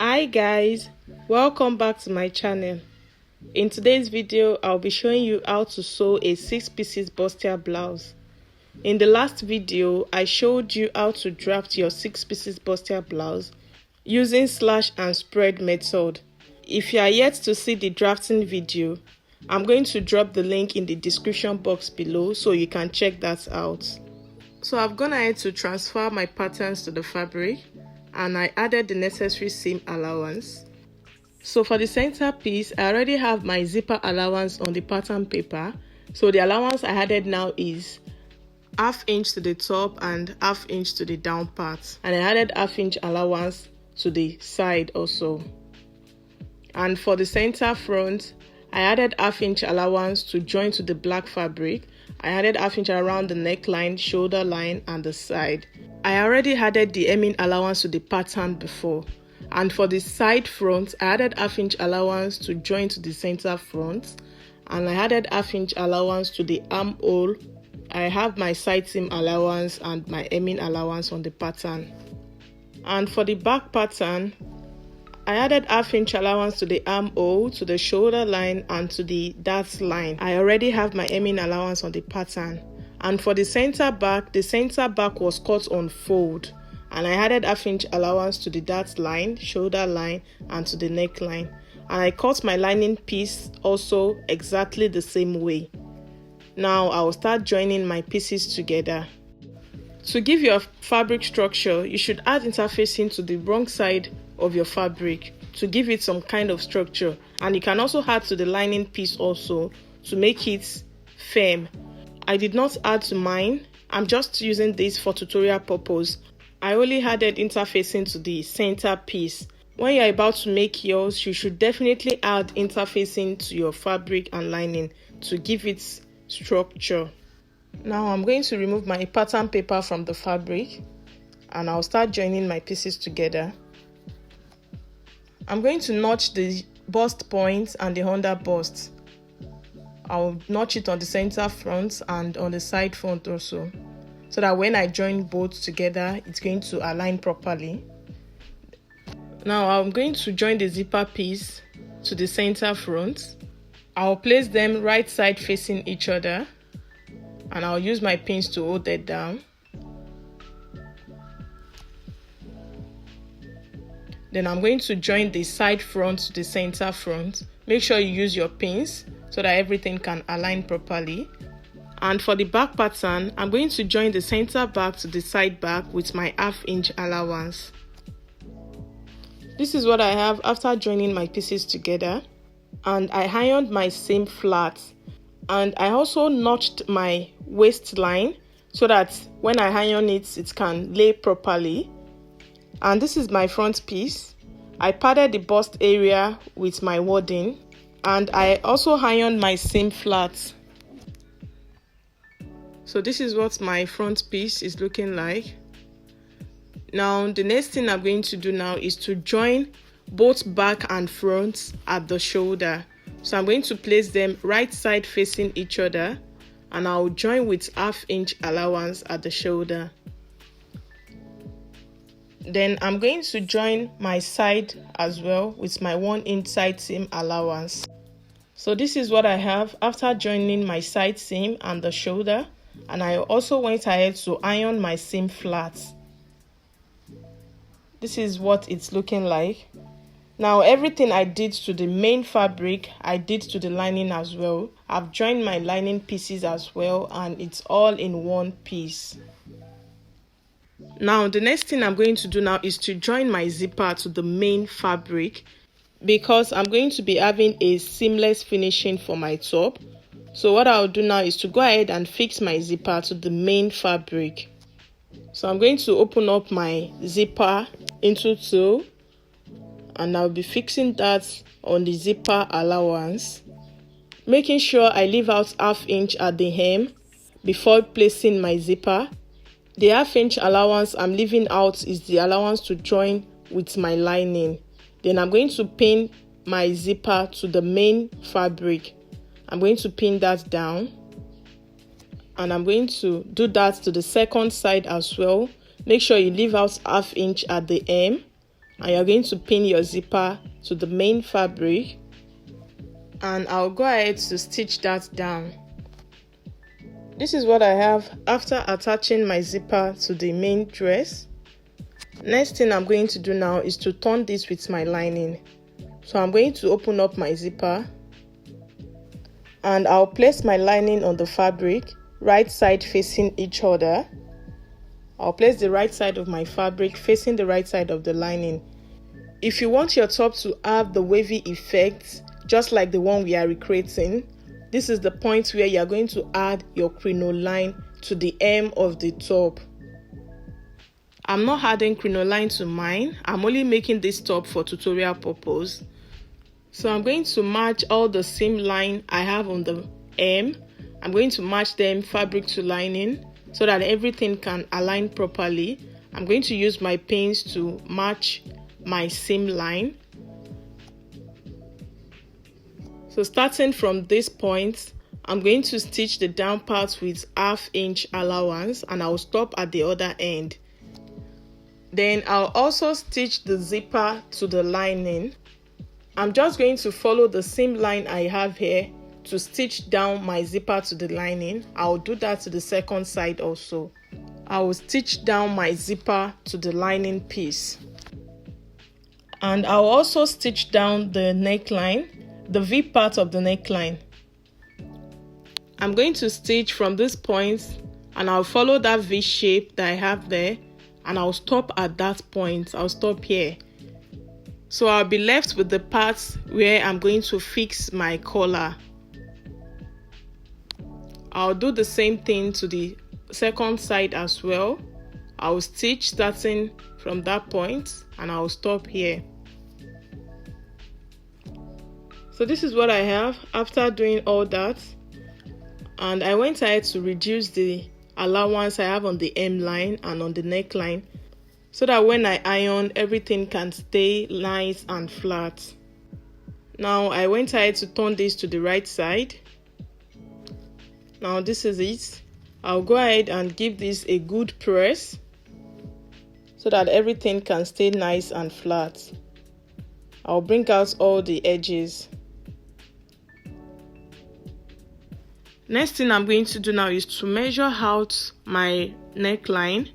Hi guys, welcome back to my channel. In today's video, I'll be showing you how to sew a 6 pieces bustier blouse. In the last video, I showed you how to draft your 6 pieces bustier blouse using slash and spread method. If you are yet to see the drafting video, I'm going to drop the link in the description box below so you can check that out. So I've gone ahead to transfer my patterns to the fabric and I added the necessary seam allowance. So for the center piece, I already have my zipper allowance on the pattern paper. So the allowance I added now is 1/2 inch to the top and 1/2 inch to the down part. And I added 1/2 inch allowance to the side also. And for the center front, I added 1/2 inch allowance to join to the black fabric. I added 1/2 inch around the neckline, shoulder line and the side. I already added the hemming allowance to the pattern before. And for the side front, I added 1/2 inch allowance to join to the center front. And I added 1/2 inch allowance to the armhole. I have my side seam allowance and my hemming allowance on the pattern. And for the back pattern, I added 1/2 inch allowance to the armhole, to the shoulder line and to the dart line. I already have my hemming allowance on the pattern. And for the center back was cut on fold. And I added 1/2 inch allowance to the dart line, shoulder line and to the neckline. And I cut my lining piece also exactly the same way. Now I will start joining my pieces together. To give your fabric structure, you should add interfacing to the wrong side of your fabric to give it some kind of structure, and you can also add to the lining piece also to make it firm. I did not add to mine. I'm just using this for tutorial purpose. I only added interfacing to the center piece. When you're about to make yours, you should definitely add interfacing to your fabric and lining to give it structure. Now I'm going to remove my pattern paper from the fabric and I'll start joining my pieces together. I'm going to notch the bust point and the under bust. I'll notch it on the center front and on the side front also, so that when I join both together, it's going to align properly. Now I'm going to join the zipper piece to the center front. I'll place them right side facing each other and I'll use my pins to hold it down. Then I'm going to join the side front to the center front. Make sure you use your pins so that everything can align properly. And for the back pattern, I'm going to join the center back to the side back with my 1/2 inch allowance. This is what I have after joining my pieces together. And I ironed my seam flat. And I also notched my waistline so that when I iron it, it can lay properly. And this is my front piece. I padded the bust area with my wadding and I also ironed my seam flat. So this is what my front piece is looking like. Now the next thing I'm going to do now is to join both back and front at the shoulder. So I'm going to place them right side facing each other and I'll join with 1/2 inch allowance at the shoulder. Then I'm going to join my side as well with my 1 inch side seam allowance. So this is what I have after joining my side seam and the shoulder, and I also went ahead to iron my seam flat. This is what it's looking like. Now everything I did to the main fabric, I did to the lining as well. I've joined my lining pieces as well and it's all in one piece. Now the next thing I'm going to do now is to join my zipper to the main fabric because I'm going to be having a seamless finishing for my top. So what I'll do now is to go ahead and fix my zipper to the main fabric. So I'm going to open up my zipper into two and I'll be fixing that on the zipper allowance, making sure I leave out 1/2 inch at the hem before placing my zipper. The 1/2 inch allowance I'm leaving out is the allowance to join with my lining. Then I'm going to pin my zipper to the main fabric. I'm going to pin that down and I'm going to do that to the second side as well. Make sure you leave out 1/2 inch at the hem and you're going to pin your zipper to the main fabric, and I'll go ahead to stitch that down. This is what I have after attaching my zipper to the main dress. Next thing I'm going to do now is to turn this with my lining. So I'm going to open up my zipper and I'll place my lining on the fabric, right side facing each other. I'll place the right side of my fabric facing the right side of the lining. If you want your top to have the wavy effect, just like the one we are recreating, this is the point where you're going to add your crinoline to the hem of the top. I'm not adding crinoline to mine. I'm only making this top for tutorial purpose. So I'm going to match all the seam line I have on the hem. I'm going to match them fabric to lining so that everything can align properly. I'm going to use my pins to match my seam line. So starting from this point, I'm going to stitch the down part with 1/2 inch allowance, and I'll stop at the other end. Then I'll also stitch the zipper to the lining. I'm just going to follow the seam line I have here to stitch down my zipper to the lining. I'll do that to the second side also. I will stitch down my zipper to the lining piece. And I'll also stitch down the neckline, the V part of the neckline. I'm going to stitch from this point and I'll follow that V shape that I have there, and I'll stop at that point. I'll stop here. So I'll be left with the parts where I'm going to fix my collar. I'll do the same thing to the second side as well. I'll stitch starting from that point and I'll stop here. So this is what I have after doing all that, and I went ahead to reduce the allowance I have on the hem line and on the neckline so that when I iron, everything can stay nice and flat. Now I went ahead to turn this to the right side. Now this is it. I'll go ahead and give this a good press so that everything can stay nice and flat. I'll bring out all the edges. Next thing I'm going to do now is to measure out my neckline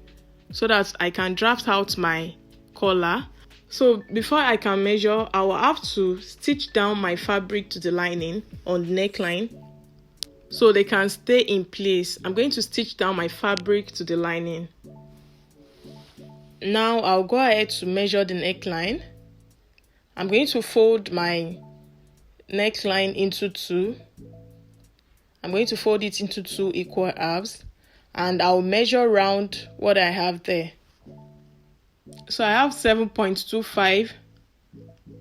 so that I can draft out my collar. So before I can measure, I will have to stitch down my fabric to the lining on the neckline so they can stay in place. I'm going to stitch down my fabric to the lining. Now I'll go ahead to measure the neckline. I'm going to fold my neckline into 2. I'm going to fold it into 2 equal halves, and I'll measure around what I have there. So I have 7.25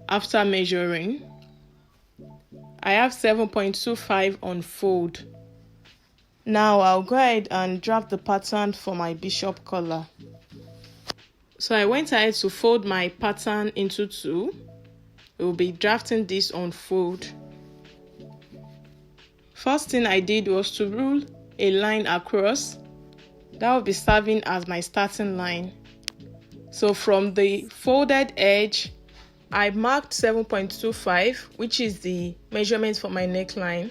after measuring. I have 7.25 on fold. Now I'll go ahead and draft the pattern for my bishop collar. So I went ahead to fold my pattern into 2. We'll be drafting this on fold. First thing I did was to rule a line across. That will be serving as my starting line. So from the folded edge, I marked 7.25, which is the measurement for my neckline.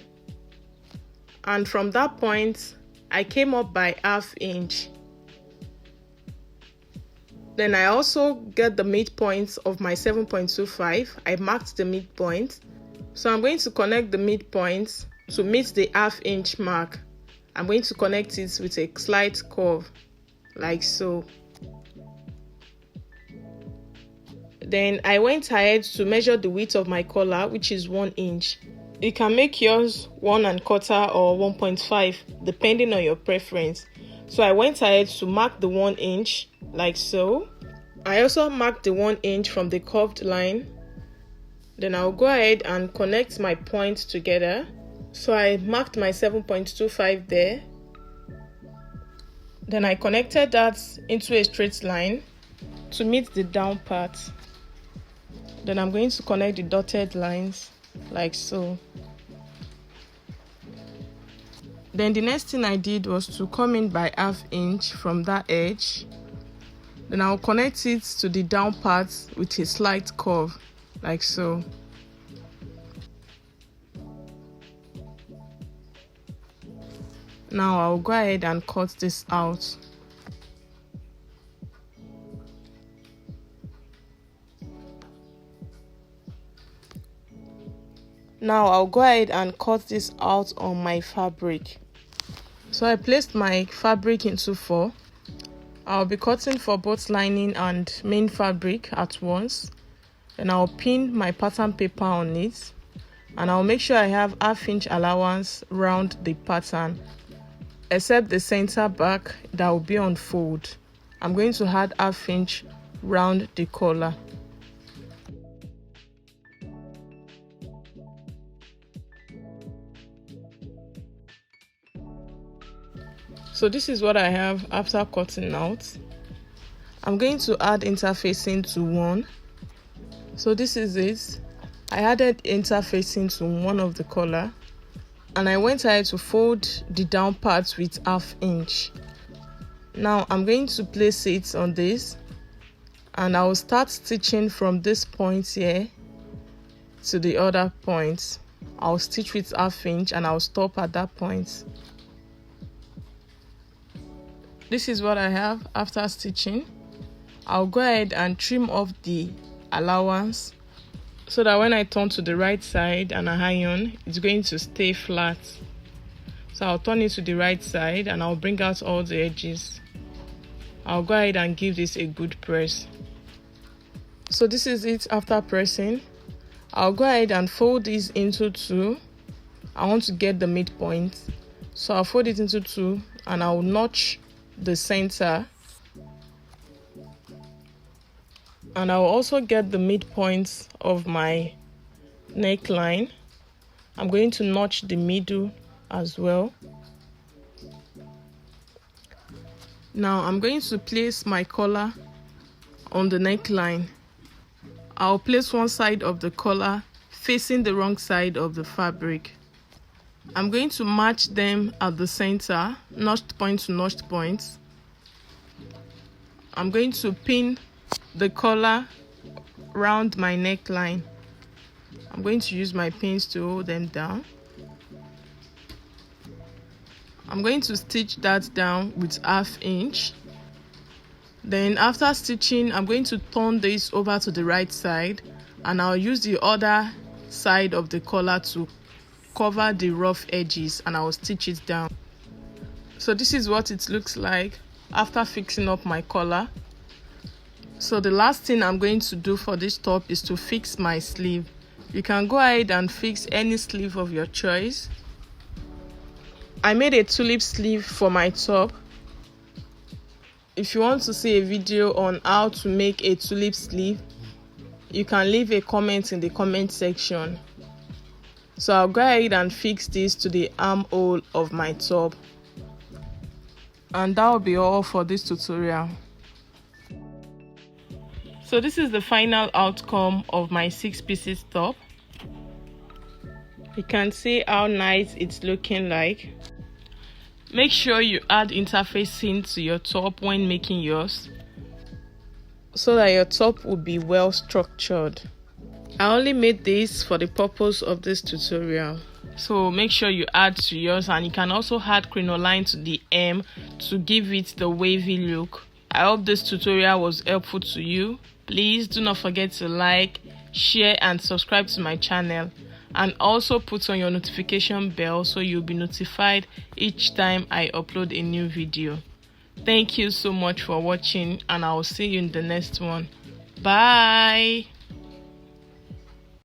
And from that point, I came up by 1/2 inch. Then I also get the midpoint of my 7.25. I marked the midpoint. So I'm going to connect the midpoint to meet the 1/2 inch mark. I'm going to connect it with a slight curve, like so. Then I went ahead to measure the width of my collar, which is 1 inch. You can make yours 1 1/4 or 1.5, depending on your preference. So I went ahead to mark the 1 inch, like so. I also marked the 1 inch from the curved line. Then I'll go ahead and connect my points together. So I marked my 7.25 there. Then I connected that into a straight line to meet the down part. Then I'm going to connect the dotted lines like so. Then the next thing I did was to come in by 1/2 inch from that edge. Then I'll connect it to the down part with a slight curve, like so. Now I'll go ahead and cut this out. Now I'll go ahead and cut this out on my fabric. So I placed my fabric into 4. I'll be cutting for both lining and main fabric at once. Then I'll pin my pattern paper on it, and I'll make sure I have 1/2 inch allowance round the pattern, except the center back that will be on fold. I'm going to add 1/2 inch round the collar. So this is what I have after cutting out. I'm going to add interfacing to 1. So this is it. I added interfacing to one of the collar, and I went ahead to fold the down part with 1/2 inch. Now I'm going to place it on this, and I will start stitching from this point here to the other point. I'll stitch with 1/2 inch and I'll stop at that point. This is what I have after stitching. I'll go ahead and trim off the allowance so that when I turn to the right side and I iron, it's going to stay flat. So I'll turn it to the right side and I'll bring out all the edges. I'll go ahead and give this a good press. So this is it after pressing. I'll go ahead and fold this into 2. I want to get the midpoint, so I'll fold it into 2 and I'll notch the center, and I'll also get the midpoint of my neckline. I'm going to notch the middle as well. Now I'm going to place my collar on the neckline. I'll place one side of the collar facing the wrong side of the fabric. I'm going to match them at the center, notched point to notched point. I'm going to pin the collar round my neckline. I'm going to use my pins to hold them down. I'm going to stitch that down with 1/2 inch. Then after stitching, I'm going to turn this over to the right side, and I'll use the other side of the collar to cover the rough edges, and I will stitch it down. So this is what it looks like after fixing up my collar. So the last thing I'm going to do for this top is to fix my sleeve. You can go ahead and fix any sleeve of your choice. I made a tulip sleeve for my top. If you want to see a video on how to make a tulip sleeve, you can leave a comment in the comment section. So I'll go ahead and fix this to the armhole of my top. And that will be all for this tutorial. So this is the final outcome of my 6 pieces top. You can see how nice it's looking like. Make sure you add interfacing to your top when making yours, so that your top will be well structured. I only made this for the purpose of this tutorial. So make sure you add to yours, and you can also add crinoline to the hem to give it the wavy look. I hope this tutorial was helpful to you. Please do not forget to like, share and subscribe to my channel, and also put on your notification bell so you'll be notified each time I upload a new video. Thank you so much for watching, and I will see you in the next one. Bye.